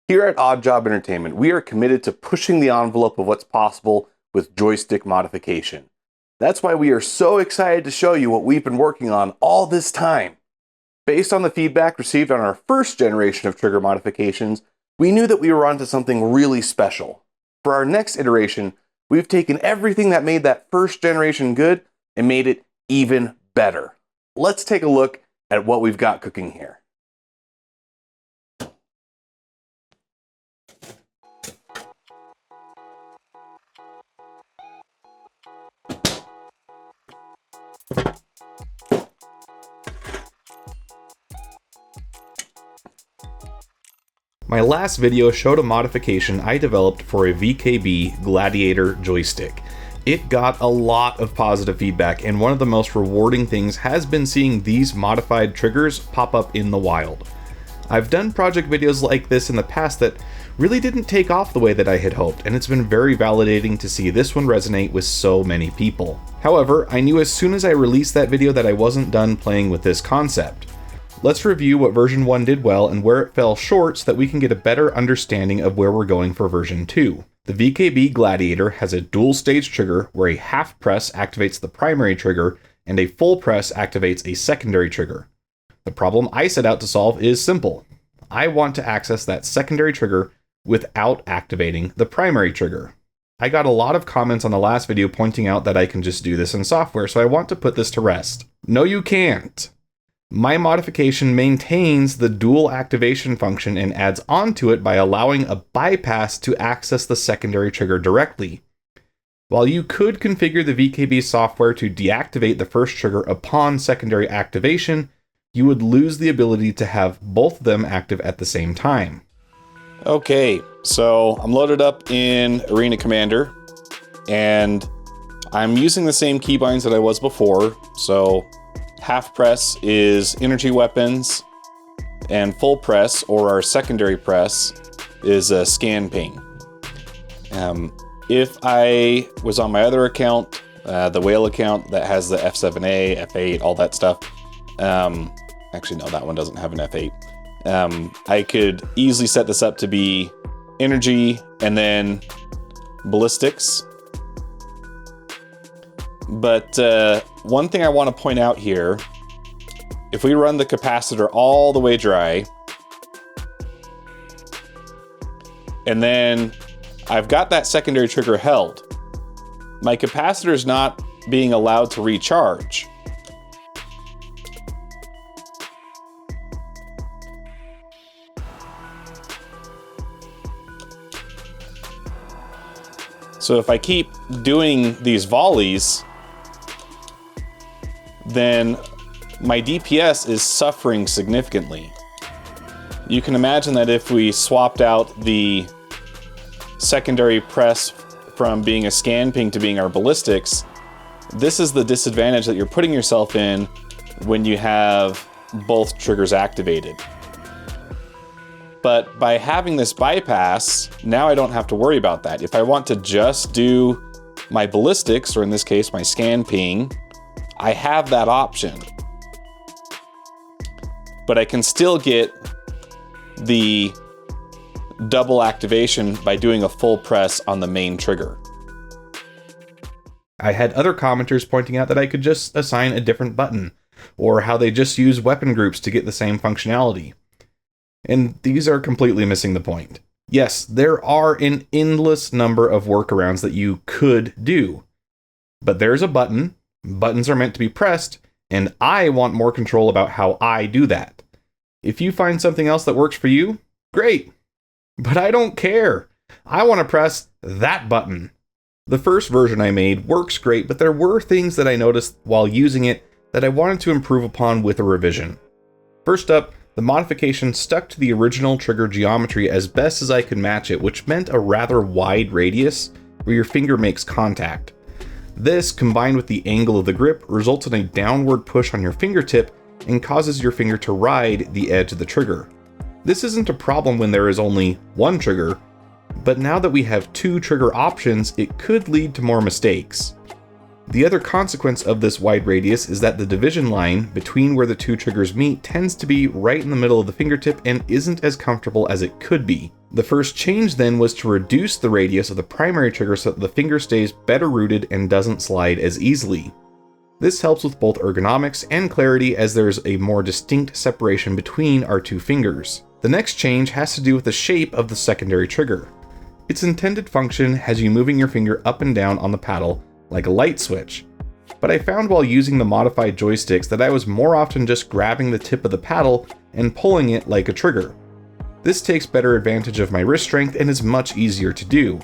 Here at Odd Job Entertainment, we are committed to pushing the envelope of what's possible with joystick modification. That's why we are so excited to show you what we've been working on all this time. Based on the feedback received on our first generation of trigger modifications, we knew that we were onto something really special. For our next iteration, we've taken everything that made that first generation good and made it even better. Let's take a look at what we've got cooking here. My last video showed a modification I developed for a VKB Gladiator joystick. It got a lot of positive feedback, and one of the most rewarding things has been seeing these modified triggers pop up in the wild. I've done project videos like this in the past that really didn't take off the way that I had hoped, and it's been very validating to see this one resonate with so many people. However, I knew as soon as I released that video that I wasn't done playing with this concept. Let's review what version 1 did well and where it fell short so that we can get a better understanding of where we're going for version 2. The VKB Gladiator has a dual stage trigger where a half press activates the primary trigger and a full press activates a secondary trigger. The problem I set out to solve is simple. I want to access that secondary trigger without activating the primary trigger. I got a lot of comments on the last video pointing out that I can just do this in software, so I want to put this to rest. No, you can't. My modification maintains the dual activation function and adds onto it by allowing a bypass to access the secondary trigger directly. While you could configure the VKB software to deactivate the first trigger upon secondary activation, you would lose the ability to have both of them active at the same time. Okay, so I'm loaded up in Arena Commander, and I'm using the same keybinds that I was before, so half press is energy weapons, and full press, or our secondary press, is a scan ping. If I was on my other account, the whale account that has the F7A, F8, all that stuff, actually no, that one doesn't have an F8. I could easily set this up to be energy and then ballistics. But one thing I want to point out here, if we run the capacitor all the way dry, and then I've got that secondary trigger held, my capacitor is not being allowed to recharge. So if I keep doing these volleys, then my DPS is suffering significantly. You can imagine that if we swapped out the secondary press from being a scan ping to being our ballistics, this is the disadvantage that you're putting yourself in when you have both triggers activated. But by having this bypass, now I don't have to worry about that. If I want to just do my ballistics, or in this case, my scan ping, I have that option. But I can still get the double activation by doing a full press on the main trigger. I had other commenters pointing out that I could just assign a different button, or how they just use weapon groups to get the same functionality. And these are completely missing the point. Yes, there are an endless number of workarounds that you could do. But there's a button, buttons are meant to be pressed, and I want more control about how I do that. If you find something else that works for you, great. But I don't care. I want to press that button. The first version I made works great, but there were things that I noticed while using it that I wanted to improve upon with a revision. First up, the modification stuck to the original trigger geometry as best as I could match it, which meant a rather wide radius where your finger makes contact. This, combined with the angle of the grip, results in a downward push on your fingertip and causes your finger to ride the edge of the trigger. This isn't a problem when there is only one trigger, but now that we have two trigger options, it could lead to more mistakes. The other consequence of this wide radius is that the division line between where the two triggers meet tends to be right in the middle of the fingertip and isn't as comfortable as it could be. The first change then was to reduce the radius of the primary trigger so that the finger stays better rooted and doesn't slide as easily. This helps with both ergonomics and clarity as there's a more distinct separation between our two fingers. The next change has to do with the shape of the secondary trigger. Its intended function has you moving your finger up and down on the paddle like a light switch, but I found while using the modified joysticks that I was more often just grabbing the tip of the paddle and pulling it like a trigger. This takes better advantage of my wrist strength and is much easier to do.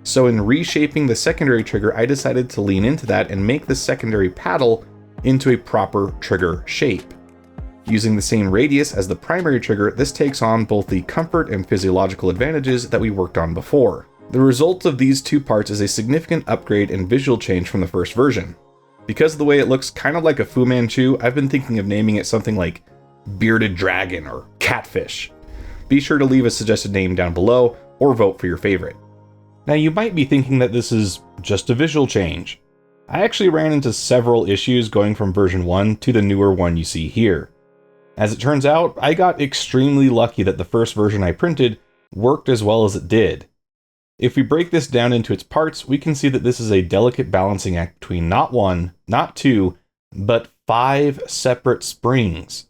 So in reshaping the secondary trigger, I decided to lean into that and make the secondary paddle into a proper trigger shape. Using the same radius as the primary trigger, this takes on both the comfort and physiological advantages that we worked on before. The result of these two parts is a significant upgrade and visual change from the first version. Because of the way it looks kind of like a Fu Manchu, I've been thinking of naming it something like Bearded Dragon or Catfish. Be sure to leave a suggested name down below or vote for your favorite. Now you might be thinking that this is just a visual change. I actually ran into several issues going from version 1 to the newer one you see here. As it turns out, I got extremely lucky that the first version I printed worked as well as it did. If we break this down into its parts, we can see that this is a delicate balancing act between not one, not two, but 5 separate springs.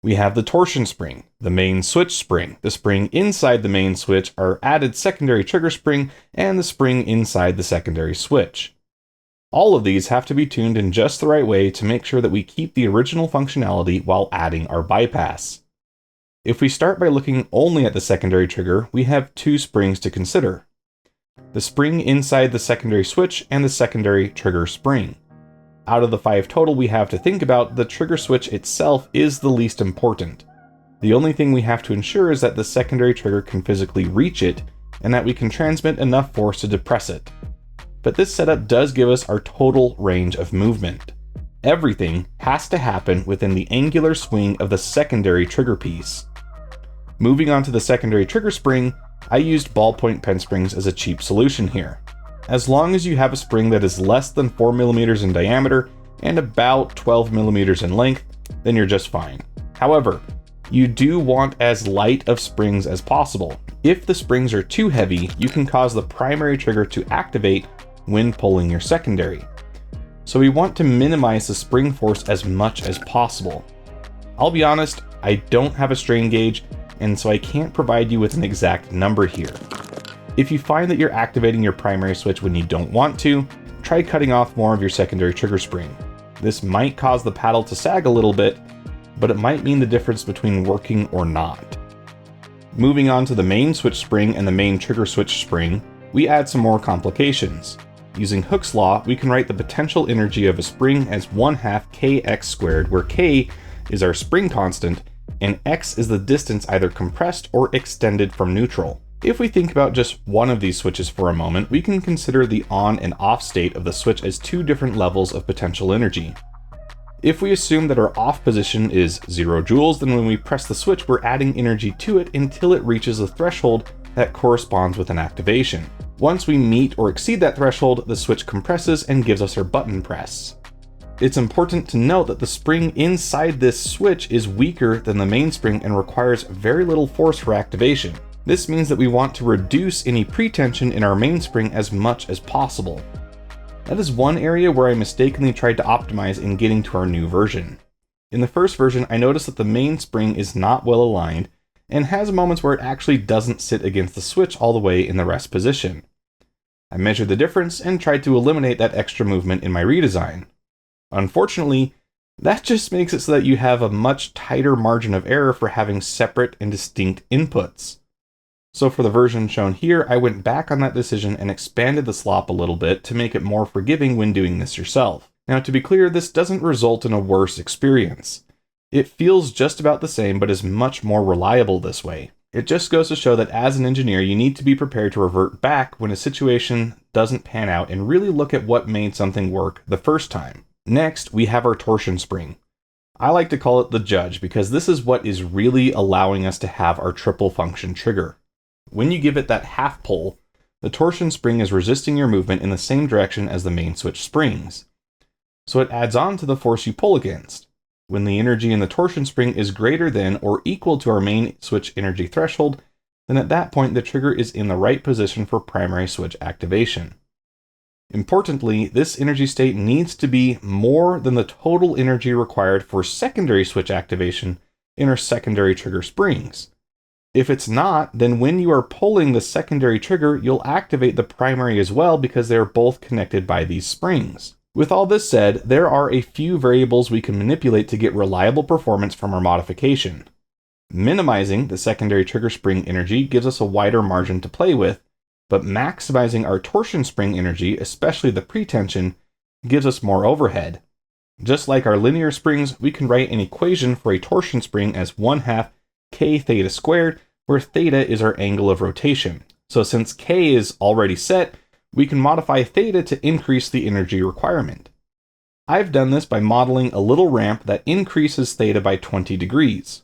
We have the torsion spring, the main switch spring, the spring inside the main switch, our added secondary trigger spring, and the spring inside the secondary switch. All of these have to be tuned in just the right way to make sure that we keep the original functionality while adding our bypass. If we start by looking only at the secondary trigger, we have 2 springs to consider: the spring inside the secondary switch and the secondary trigger spring. Out of the 5 total we have to think about, the trigger switch itself is the least important. The only thing we have to ensure is that the secondary trigger can physically reach it, and that we can transmit enough force to depress it. But this setup does give us our total range of movement. Everything has to happen within the angular swing of the secondary trigger piece. Moving on to the secondary trigger spring, I used ballpoint pen springs as a cheap solution here. As long as you have a spring that is less than 4 mm in diameter and about 12 mm in length, then you're just fine. However, you do want as light of springs as possible. If the springs are too heavy, you can cause the primary trigger to activate when pulling your secondary. So we want to minimize the spring force as much as possible. I'll be honest, I don't have a strain gauge, and so I can't provide you with an exact number here. If you find that you're activating your primary switch when you don't want to, try cutting off more of your secondary trigger spring. This might cause the paddle to sag a little bit, but it might mean the difference between working or not. Moving on to the main switch spring and the main trigger switch spring, we add some more complications. Using Hooke's law, we can write the potential energy of a spring as 1/2 kx squared, where k is our spring constant, and x is the distance either compressed or extended from neutral. If we think about just one of these switches for a moment, we can consider the on and off state of the switch as 2 different levels of potential energy. If we assume that our off position is 0 joules, then when we press the switch, we're adding energy to it until it reaches a threshold that corresponds with an activation. Once we meet or exceed that threshold, the switch compresses and gives us our button press. It's important to note that the spring inside this switch is weaker than the mainspring and requires very little force for activation. This means that we want to reduce any pretension in our mainspring as much as possible. That is one area where I mistakenly tried to optimize in getting to our new version. In the first version, I noticed that the mainspring is not well aligned and has moments where it actually doesn't sit against the switch all the way in the rest position. I measured the difference and tried to eliminate that extra movement in my redesign. Unfortunately, that just makes it so that you have a much tighter margin of error for having separate and distinct inputs. So for the version shown here, I went back on that decision and expanded the slop a little bit to make it more forgiving when doing this yourself. Now, to be clear, this doesn't result in a worse experience. It feels just about the same, but is much more reliable this way. It just goes to show that as an engineer, you need to be prepared to revert back when a situation doesn't pan out and really look at what made something work the first time. Next, we have our torsion spring. I like to call it the judge because this is what is really allowing us to have our triple function trigger. When you give it that half pull, the torsion spring is resisting your movement in the same direction as the main switch springs. So it adds on to the force you pull against. When the energy in the torsion spring is greater than or equal to our main switch energy threshold, then at that point the trigger is in the right position for primary switch activation. Importantly, this energy state needs to be more than the total energy required for secondary switch activation in our secondary trigger springs. If it's not, then when you are pulling the secondary trigger, you'll activate the primary as well because they are both connected by these springs. With all this said, there are a few variables we can manipulate to get reliable performance from our modification. Minimizing the secondary trigger spring energy gives us a wider margin to play with, but maximizing our torsion spring energy, especially the pretension, gives us more overhead. Just like our linear springs, we can write an equation for a torsion spring as 1/2 k theta squared, where theta is our angle of rotation. So since k is already set, we can modify theta to increase the energy requirement. I've done this by modeling a little ramp that increases theta by 20 degrees.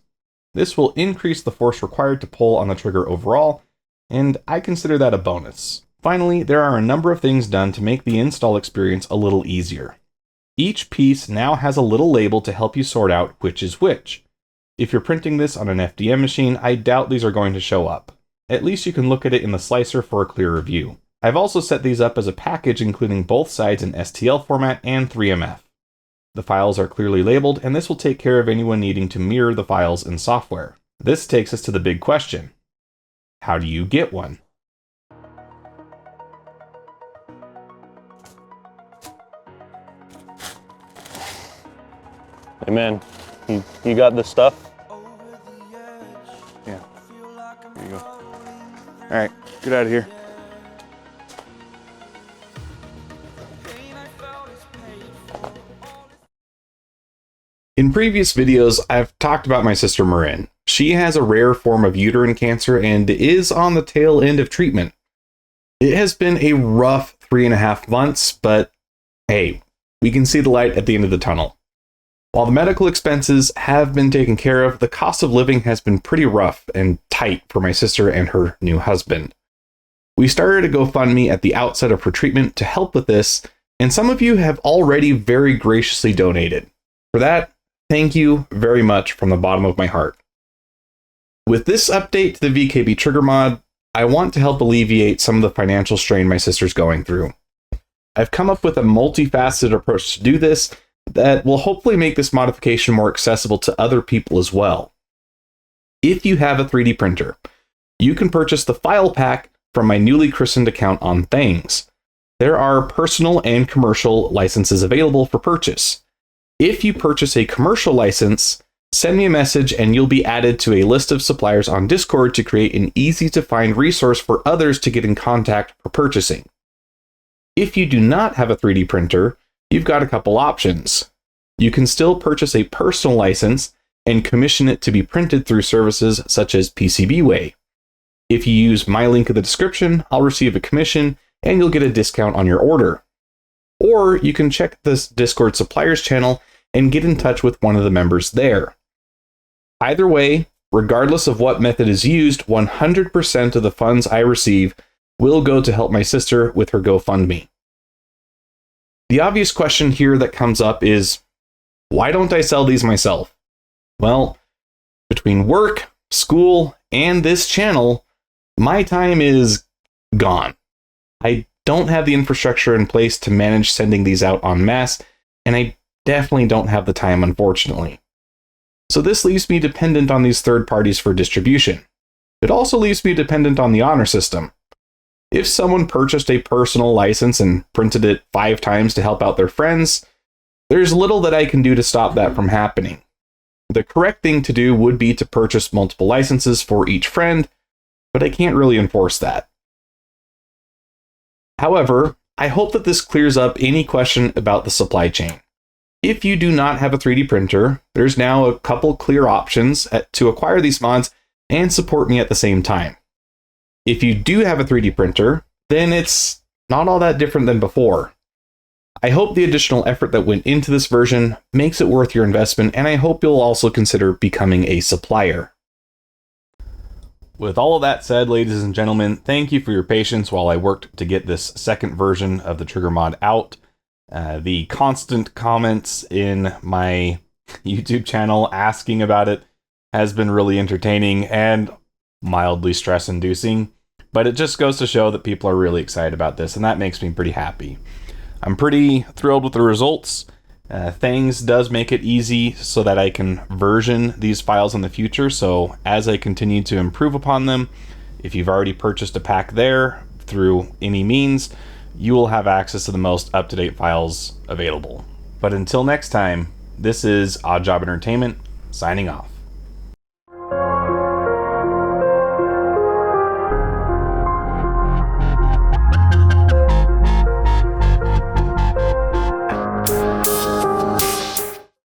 This will increase the force required to pull on the trigger overall, and I consider that a bonus. Finally, there are a number of things done to make the install experience a little easier. Each piece now has a little label to help you sort out which is which. If you're printing this on an FDM machine, I doubt these are going to show up. At least you can look at it in the slicer for a clearer view. I've also set these up as a package including both sides in STL format and 3MF. The files are clearly labeled, and this will take care of anyone needing to mirror the files in software. This takes us to the big question. How do you get one? Hey man, you got this stuff? Yeah. Here you go. All right, get out of here. In previous videos, I've talked about my sister Marin. She has a rare form of uterine cancer and is on the tail end of treatment. It has been a rough 3.5 months, but hey, we can see the light at the end of the tunnel. While the medical expenses have been taken care of, the cost of living has been pretty rough and tight for my sister and her new husband. We started a GoFundMe at the outset of her treatment to help with this, and some of you have already very graciously donated. For that, thank you very much from the bottom of my heart. With this update to the VKB Trigger mod, I want to help alleviate some of the financial strain my sister's going through. I've come up with a multifaceted approach to do this that will hopefully make this modification more accessible to other people as well. If you have a 3D printer, you can purchase the file pack from my newly christened account on Things. There are personal and commercial licenses available for purchase. If you purchase a commercial license, send me a message and you'll be added to a list of suppliers on Discord to create an easy-to-find resource for others to get in contact for purchasing. If you do not have a 3D printer, you've got a couple options. You can still purchase a personal license and commission it to be printed through services such as PCBWay. If you use my link in the description, I'll receive a commission and you'll get a discount on your order. Or you can check this Discord suppliers channel and get in touch with one of the members there. Either way, regardless of what method is used, 100% of the funds I receive will go to help my sister with her GoFundMe. The obvious question here that comes up is, why don't I sell these myself? Well, between work, school, and this channel, my time is gone. I don't have the infrastructure in place to manage sending these out en masse, and I definitely don't have the time, unfortunately. So this leaves me dependent on these third parties for distribution. It also leaves me dependent on the honor system. If someone purchased a personal license and printed it 5 times to help out their friends, there's little that I can do to stop that from happening. The correct thing to do would be to purchase multiple licenses for each friend, but I can't really enforce that. However, I hope that this clears up any question about the supply chain. If you do not have a 3D printer, there's now a couple clear options to acquire these mods and support me at the same time. If you do have a 3D printer, then it's not all that different than before. I hope the additional effort that went into this version makes it worth your investment, and I hope you'll also consider becoming a supplier. With all of that said, ladies and gentlemen, thank you for your patience while I worked to get this second version of the Trigger mod out. The constant comments in my YouTube channel asking about it has been really entertaining, and mildly stress-inducing, but it just goes to show that people are really excited about this, and that makes me pretty happy. I'm pretty thrilled with the results. Things does make it easy so that I can version these files in the future, so as I continue to improve upon them, if you've already purchased a pack there through any means, you will have access to the most up-to-date files available. But until next time, this is Odd Job Entertainment, signing off.